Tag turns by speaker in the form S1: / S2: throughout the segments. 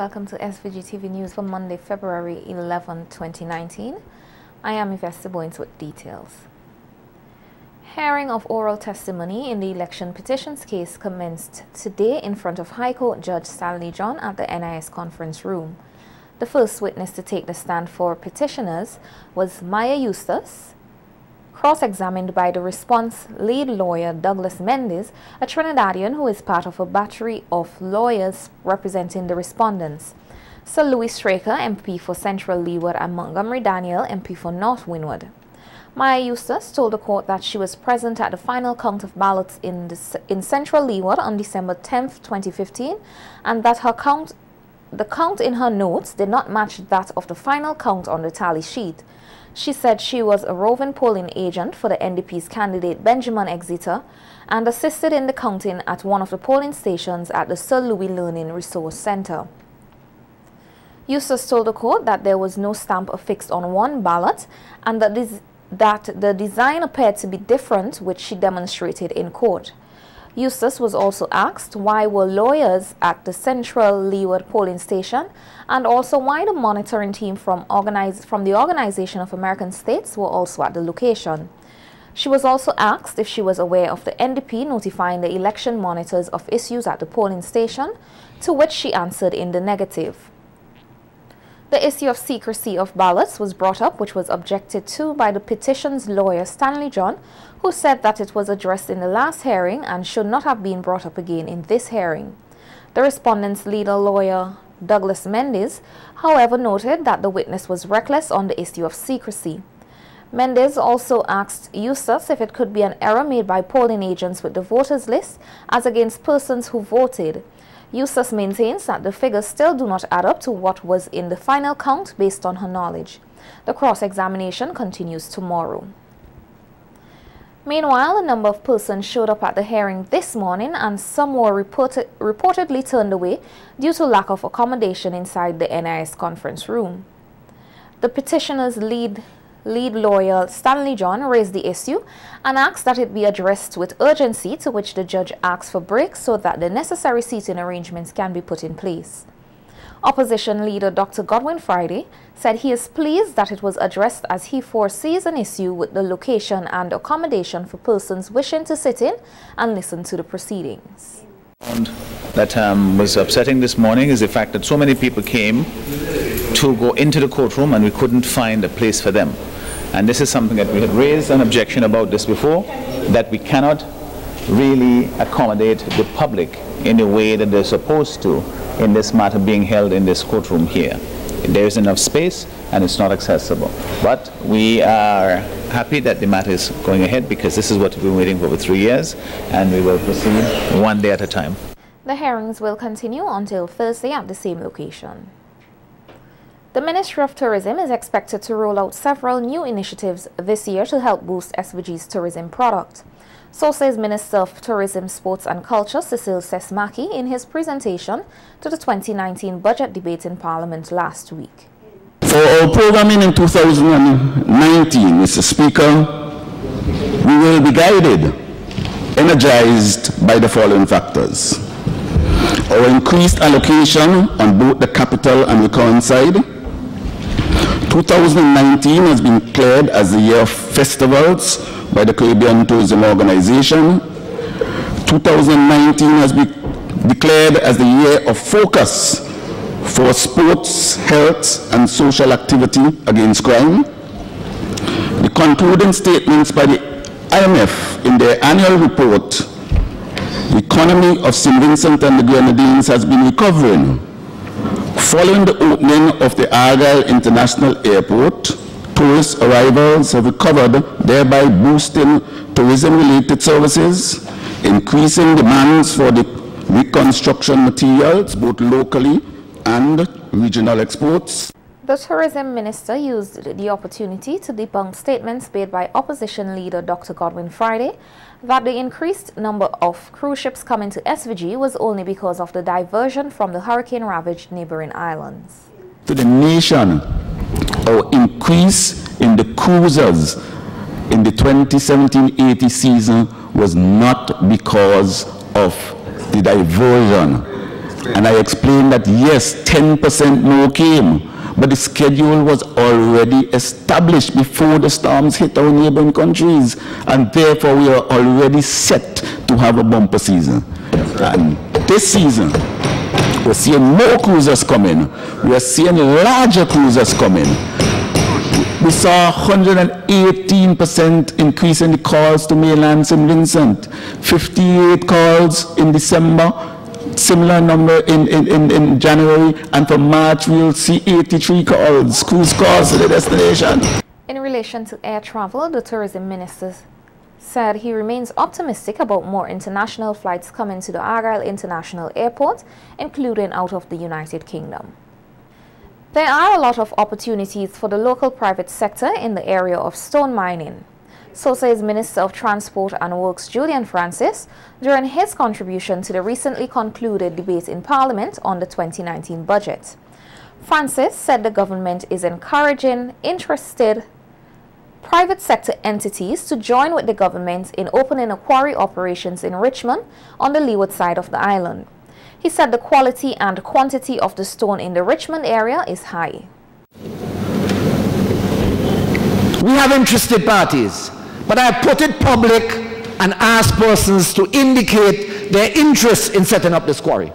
S1: welcome to SVG TV News for Monday, February 11, 2019. I am Yvette Boynes with details. Hearing of oral testimony in the election petitions case commenced today in front of High Court Judge Stanley John at the NIS conference room. The first witness to take the stand for petitioners was Maya Eustace, cross-examined by the response lead lawyer Douglas Mendes, a Trinidadian who is part of a battery of lawyers representing the respondents. Sir Louis Straker, MP for Central Leeward, and Montgomery Daniel, MP for North Windward. Maya Eustace told the court that she was present at the final count of ballots in Central Leeward on December 10, 2015, and that the count in her notes did not match that of the final count on the tally sheet. She said she was a roving polling agent for the NDP's candidate Benjamin Exeter and assisted in the counting at one of the polling stations at the Sir Louis Learning Resource Centre. Eustace told the court that there was no stamp affixed on one ballot and that the design appeared to be different, which she demonstrated in court. Eustace was also asked why were lawyers at the Central Leeward polling station and also why the monitoring team from the Organization of American States were also at the location. She was also asked if she was aware of the NDP notifying the election monitors of issues at the polling station, to which she answered in the negative. The issue of secrecy of ballots was brought up, which was objected to by the petition's lawyer Stanley John, who said that it was addressed in the last hearing and should not have been brought up again in this hearing. The respondent's leader lawyer Douglas Mendes, however, noted that the witness was reckless on the issue of secrecy. Mendes also asked Eustace if it could be an error made by polling agents with the voters list as against persons who voted. Eustace maintains that the figures still do not add up to what was in the final count based on her knowledge. The cross-examination continues tomorrow. Meanwhile, a number of persons showed up at the hearing this morning and some were reportedly turned away due to lack of accommodation inside the NIS conference room. The petitioner's lead lawyer Stanley John raised the issue and asked that it be addressed with urgency, to which the judge asked for breaks so that the necessary seating arrangements can be put in place. Opposition leader Dr. Godwin Friday said he is pleased that it was addressed as he foresees an issue with the location and accommodation for persons wishing to sit in and listen to the proceedings.
S2: That was upsetting this morning is the fact that so many people came to go into the courtroom and we couldn't find a place for them. And this is something that we had raised an objection about this before, that we cannot really accommodate the public in the way that they're supposed to in this matter being held in this courtroom here. There is enough space and it's not accessible. But we are happy that the matter is going ahead because this is what we've been waiting for 3 years, and we will proceed one day at a time.
S1: The hearings will continue until Thursday at the same location. The Ministry of Tourism is expected to roll out several new initiatives this year to help boost SVG's tourism product. So says Minister of Tourism, Sports and Culture Cecil Sesmaki in his presentation to the 2019 budget debate in Parliament last week.
S3: For our programming in 2019, Mr. Speaker, we will be guided, energized by the following factors. Our increased allocation on both the capital and recurrent side. 2019 has been declared as the year of festivals by the Caribbean Tourism Organization. 2019 has been declared as the year of focus for sports, health, and social activity against crime. The concluding statements by the IMF in their annual report, the economy of St. Vincent and the Grenadines has been recovering. Following the opening of the Argyle International Airport, tourist arrivals have recovered, thereby boosting tourism-related services, increasing demands for the reconstruction materials, both locally and regional exports.
S1: The tourism minister used the opportunity to debunk statements made by opposition leader Dr. Godwin Friday that the increased number of cruise ships coming to SVG was only because of the diversion from the hurricane-ravaged neighboring islands.
S3: To the nation, our increase in the cruisers in the 2017-18 season was not because of the diversion. And I explained that yes, 10% more came, but the schedule was already established before the storms hit our neighboring countries, and therefore we are already set to have a bumper season. And this season, we're seeing more cruisers coming. We're seeing larger cruisers coming. We saw 118% increase in the calls to mainland St. Vincent, 58 calls in December, similar number in January, and for March we'll see 83 calls, cruise calls to the destination.
S1: In relation to air travel, the tourism minister said he remains optimistic about more international flights coming to the Argyle International Airport, including out of the United Kingdom. There are a lot of opportunities for the local private sector in the area of stone mining. So says Minister of Transport and Works Julian Francis during his contribution to the recently concluded debate in Parliament on the 2019 budget. Francis said the government is encouraging interested private sector entities to join with the government in opening a quarry operations in Richmond on the leeward side of the island. He said the quality and quantity of the stone in the Richmond area is high.
S4: We have interested parties, but I have put it public and asked persons to indicate their interest in setting up this quarry.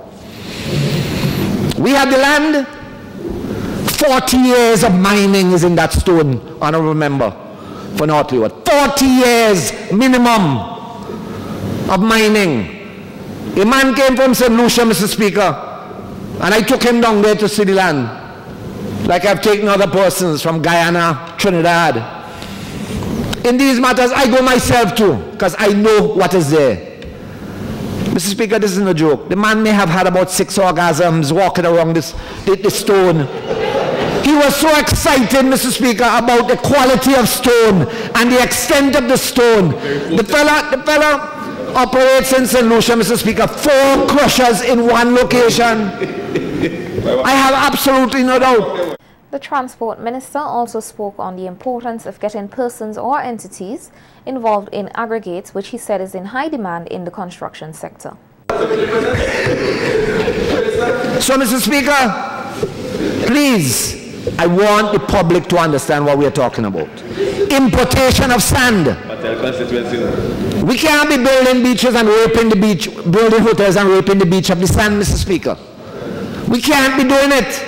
S4: We have the land. 40 years of mining is in that stone, honorable member, for North Leeward. 40 years minimum of mining. A man came from St. Lucia, Mr. Speaker, and I took him down there to see the land, like I've taken other persons from Guyana, Trinidad. In these matters, I go myself too, because I know what is there. Mr. Speaker, this isn't a joke. The man may have had about 6 orgasms walking around this stone. He was so excited, Mr. Speaker, about the quality of stone and the extent of the stone. The fella operates in St. Lucia, Mr. Speaker, 4 crushers in one location. I have absolutely no doubt.
S1: The Transport Minister also spoke on the importance of getting persons or entities involved in aggregates, which he said is in high demand in the construction sector.
S4: So, Mr. Speaker, please, I want the public to understand what we are talking about. Importation of sand. We can't be building beaches and raping the beach, building hotels and raping the beach of the sand, Mr. Speaker. We can't be doing it.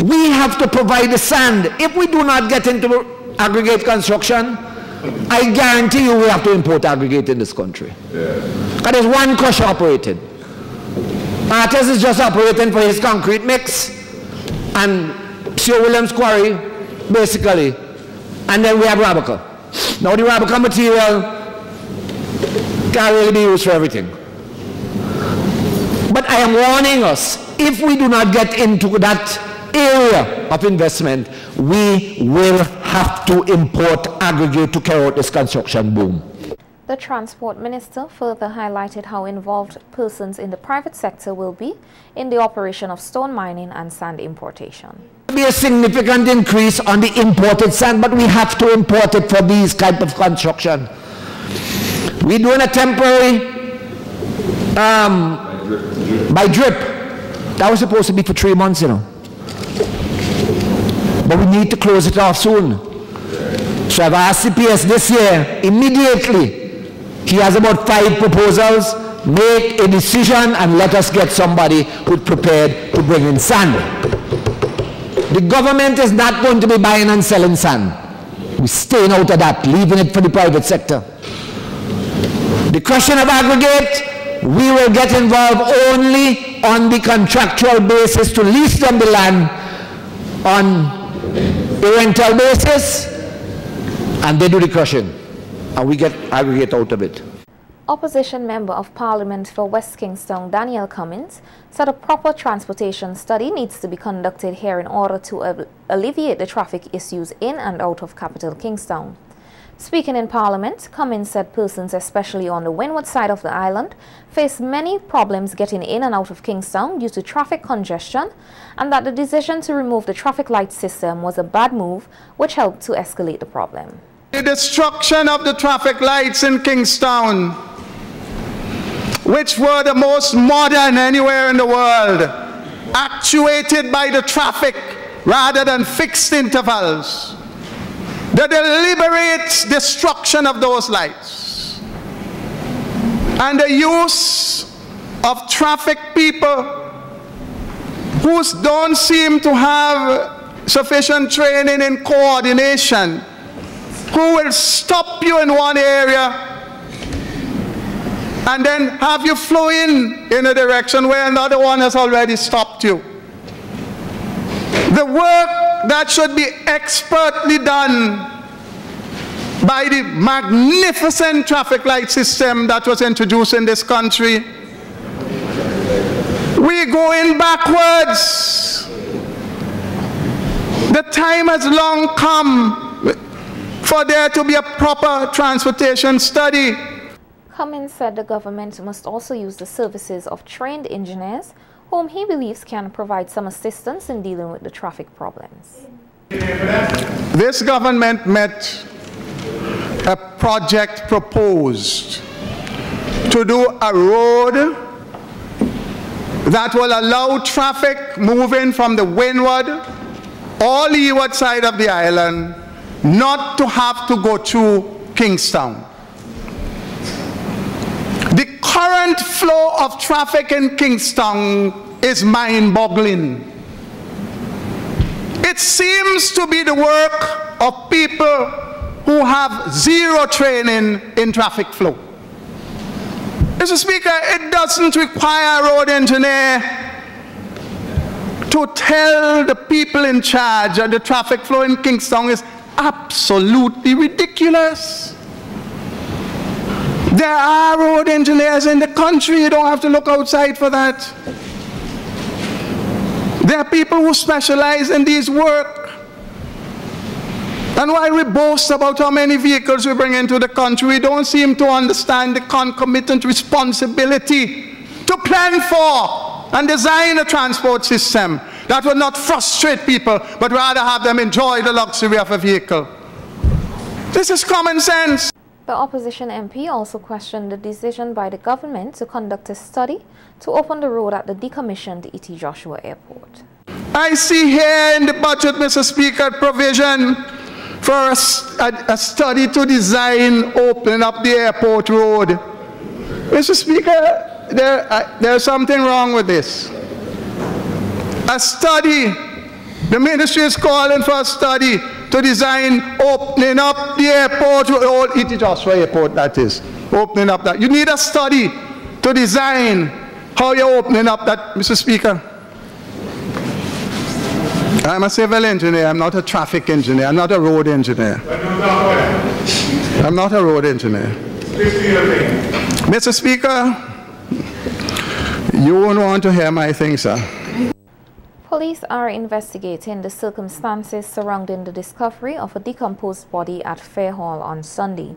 S4: We have to provide the sand. If we do not get into aggregate construction, I guarantee you we have to import aggregate in this country. Because there's one crusher operated. Artis is just operating for his concrete mix and Sir Williams Quarry, basically. And then we have Rabaca. Now the Rabaca material can't really be used for everything. But I am warning us, if we do not get into that area of investment, we will have to import aggregate to carry out this construction boom.
S1: The Transport Minister further highlighted how involved persons in the private sector will be in the operation of stone mining and sand importation.
S4: There will be a significant increase on the imported sand, but we have to import it for these type of construction. We're doing a temporary by drip. That was supposed to be for 3 months, you know. But we need to close it off soon. So I've asked CPS this year, immediately, he has about 5 proposals, make a decision and let us get somebody who's prepared to bring in sand. The government is not going to be buying and selling sand. We're staying out of that, leaving it for the private sector. The question of aggregate, we will get involved only on the contractual basis to lease them the land on a rental basis, and they do the crushing, and we get aggregate out of it.
S1: Opposition Member of Parliament for West Kingstown, Daniel Cummins, said a proper transportation study needs to be conducted here in order to alleviate the traffic issues in and out of capital Kingstown. Speaking in Parliament, Cummins said persons, especially on the windward side of the island, face many problems getting in and out of Kingstown due to traffic congestion, and that the decision to remove the traffic light system was a bad move, which helped to escalate the problem.
S5: The destruction of the traffic lights in Kingstown which were the most modern anywhere in the world, actuated by the traffic rather than fixed intervals. The deliberate destruction of those lights and the use of traffic people who don't seem to have sufficient training in coordination, who will stop you in one area and then have you flow in a direction where another one has already stopped you. The work that should be expertly done by the magnificent traffic light system that was introduced in this country, we're going backwards. The time has long come for there to be a proper transportation study.
S1: Cummins said the government must also use the services of trained engineers whom he believes can provide some assistance in dealing with the traffic problems.
S5: This government met a project proposed to do a road that will allow traffic moving from the windward or leeward side of the island not to have to go through Kingstown. The current flow of traffic in Kingstown is mind-boggling. It seems to be the work of people who have zero training in traffic flow. Mr. Speaker, it doesn't require a road engineer to tell the people in charge that the traffic flow in Kingstown is absolutely ridiculous. There are road engineers in the country. You don't have to look outside for that. There are people who specialize in these work. And while we boast about how many vehicles we bring into the country, we don't seem to understand the concomitant responsibility to plan for and design a transport system that will not frustrate people, but rather have them enjoy the luxury of a vehicle. This is common sense.
S1: The opposition MP also questioned the decision by the government to conduct a study to open the road at the decommissioned E.T. Joshua Airport.
S5: I see here in the budget, Mr. Speaker, provision for a study to design opening up the airport road. Mr. Speaker, there's something wrong with this. A study, the ministry is calling for a study to design opening up the airport, the old E.T. Joshua Airport, that is, opening up that. You need a study to design how you're opening up that, Mr. Speaker. I'm a civil engineer, I'm not a traffic engineer, I'm not a road engineer. I'm not a road engineer. Mr. Speaker, you won't want to hear my thing, sir.
S1: Police are investigating the circumstances surrounding the discovery of a decomposed body at Fair Hall on Sunday.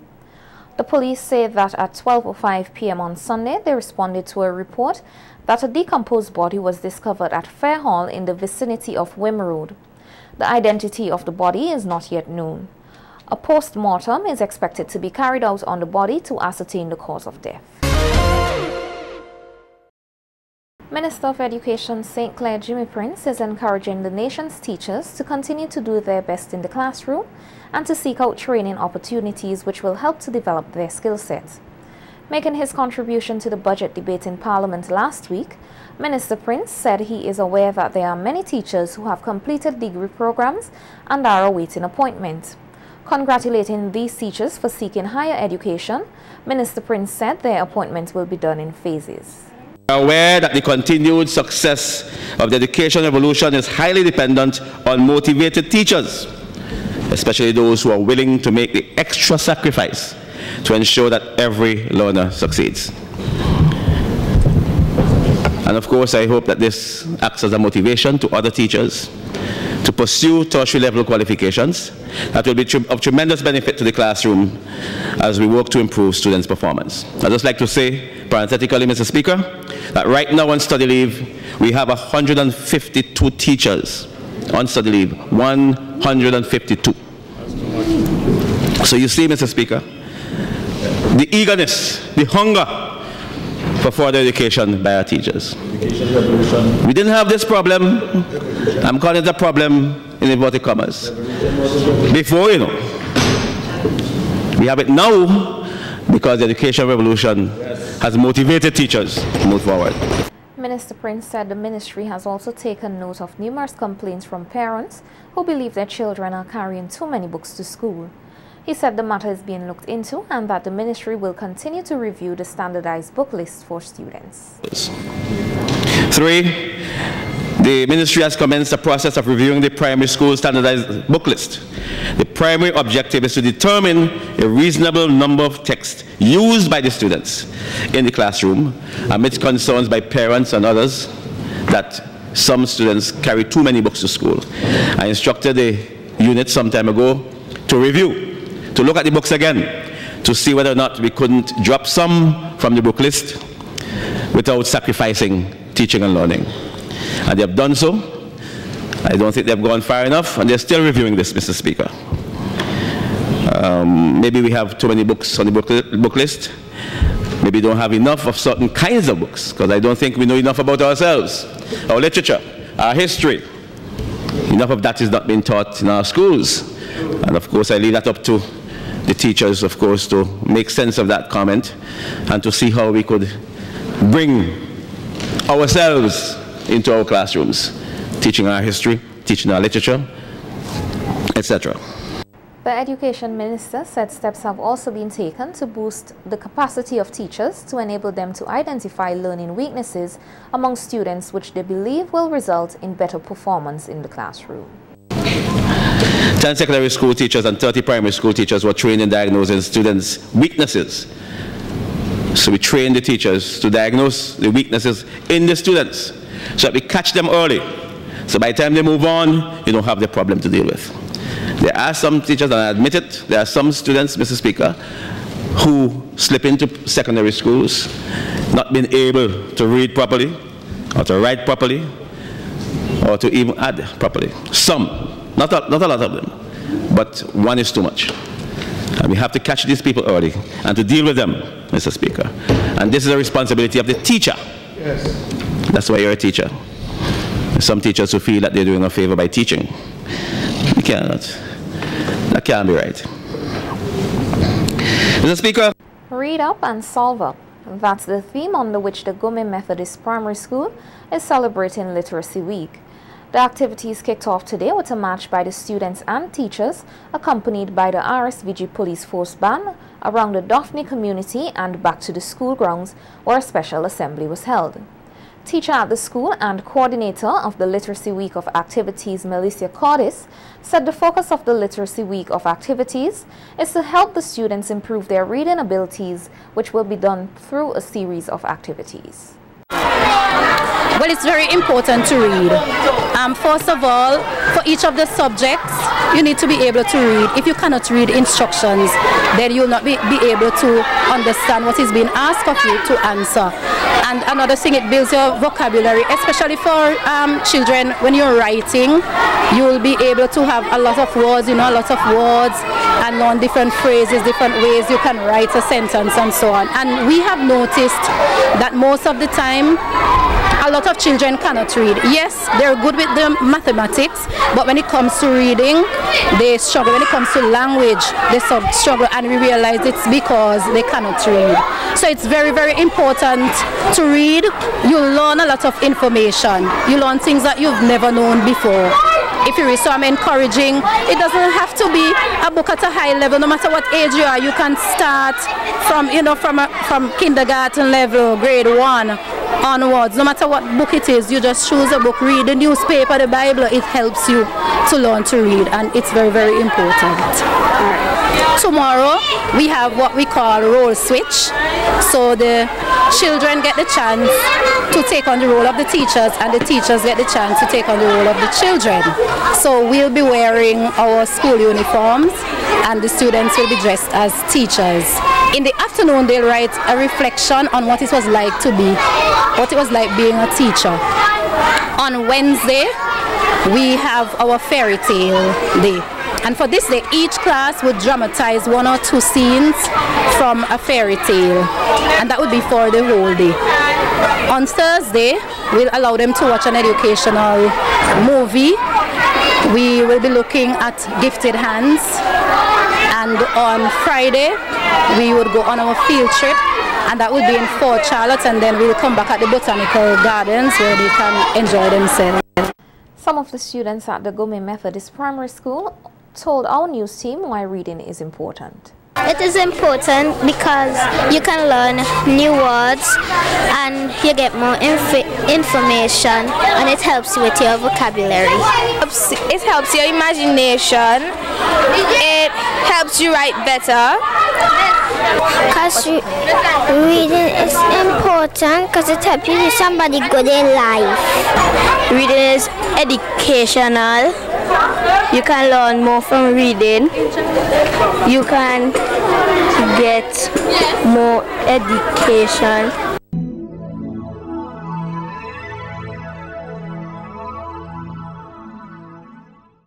S1: The police say that at 12:05 p.m. on Sunday, they responded to a report that a decomposed body was discovered at Fair Hall in the vicinity of Wim Road. The identity of the body is not yet known. A post-mortem is expected to be carried out on the body to ascertain the cause of death. Minister of Education St. Clair Jimmy Prince is encouraging the nation's teachers to continue to do their best in the classroom and to seek out training opportunities which will help to develop their skill sets. Making his contribution to the budget debate in Parliament last week, Minister Prince said he is aware that there are many teachers who have completed degree programs and are awaiting appointment. Congratulating these teachers for seeking higher education, Minister Prince said their appointments will be done in phases.
S6: We are aware that the continued success of the education revolution is highly dependent on motivated teachers, especially those who are willing to make the extra sacrifice to ensure that every learner succeeds. And of course, I hope that this acts as a motivation to other teachers to pursue tertiary level qualifications that will be of tremendous benefit to the classroom as we work to improve students' performance. I'd just like to say, parenthetically, Mr. Speaker, that right now on study leave, we have 152 teachers on study leave, 152. So you see, Mr. Speaker, the eagerness, the hunger for further education by our teachers. We didn't have this problem. I'm calling it a problem in inverted commas. Before, you know. We have it now because the education revolution has motivated teachers to move forward.
S1: Minister Prince said the ministry has also taken note of numerous complaints from parents who believe their children are carrying too many books to school. He said the matter is being looked into and that the ministry will continue to review the standardized book list for students.
S6: 3, the ministry has commenced the process of reviewing the primary school standardized book list. The primary objective is to determine a reasonable number of texts used by the students in the classroom amidst concerns by parents and others that some students carry too many books to school. I instructed the unit some time ago to review, to look at the books again, to see whether or not we couldn't drop some from the book list without sacrificing teaching and learning. And they have done so. I don't think they've gone far enough, and they're still reviewing this, Mr. Speaker. Maybe we have too many books on the book list. Maybe we don't have enough of certain kinds of books, because I don't think we know enough about ourselves, our literature, our history. Enough of that is not being taught in our schools. And of course, I leave that up to the teachers, of course, to make sense of that comment and to see how we could bring ourselves into our classrooms, teaching our history, teaching our literature, etc.
S1: The Education Minister said steps have also been taken to boost the capacity of teachers to enable them to identify learning weaknesses among students which they believe will result in better performance in the classroom.
S6: 10 secondary school teachers and 30 primary school teachers were trained in diagnosing students' weaknesses. So we train the teachers to diagnose the weaknesses in the students so that we catch them early. So by the time they move on, you don't have the problem to deal with. There are some teachers, and I admit it, there are some students, Mr. Speaker, who slip into secondary schools not being able to read properly, or to write properly, or to even add properly. Some, not a lot of them, but one is too much. And we have to catch these people early and to deal with them, Mr. Speaker. And this is a responsibility of the teacher. Yes. That's why you're a teacher. There's some teachers who feel that they're doing a favor by teaching. You cannot. That can't be right. Mr. Speaker.
S1: Read up and solve up. That's the theme under which the Gome Methodist Primary School is celebrating Literacy Week. The activities kicked off today with a march by the students and teachers, accompanied by the RSVG Police Force Band around the Daphne community and back to the school grounds where a special assembly was held. Teacher at the school and coordinator of the Literacy Week of Activities, Melissa Cordis, said the focus of the Literacy Week of Activities is to help the students improve their reading abilities, which will be done through a series of activities.
S7: Well, it's very important to read. First of all, for each of the subjects, you need to be able to read. If you cannot read instructions, then you'll not be able to understand what is being asked of you to answer. And another thing, it builds your vocabulary, especially for children. When you're writing, you will be able to have a lot of words, a lot of words, and learn different phrases, different ways you can write a sentence and so on. And we have noticed that most of the time, a lot of children cannot read. Yes, they're good with the mathematics, but when it comes to reading, they struggle. When it comes to language, they struggle, and we realize it's because they cannot read. So it's very, very important to read. You learn a lot of information. You learn things that you've never known before. If you read, so I'm encouraging, it doesn't have to be a book at a high level. No matter what age you are, you can start from, from kindergarten level, grade 1 onwards. No matter what book it is, you just choose a book, read the newspaper, the Bible. It helps you to learn to read, and it's very, very important. Tomorrow we have what we call role switch. So the children get the chance to take on the role of the teachers, and the teachers get the chance to take on the role of the children. So we'll be wearing our school uniforms, and the students will be dressed as teachers. In the afternoon, they'll write a reflection on what it was like to be, what it was like being a teacher. On Wednesday, we have our fairy tale day. And for this day, each class would dramatize 1 or 2 scenes from a fairy tale. And that would be for the whole day. On Thursday, we'll allow them to watch an educational movie. We will be looking at Gifted Hands. And on Friday, we would go on our field trip. And that would be in Fort Charlotte. And then we'll come back at the Botanical Gardens where they can enjoy themselves.
S1: Some of the students at the Gome Methodist Primary School told our news team why reading is important.
S8: It is important because you can learn new words and you get more information, and it helps you with your vocabulary.
S9: It helps your imagination. It helps you write better.
S8: Because reading is important because it helps you be somebody good in life.
S9: Reading is educational. You can learn more from reading. You can get more education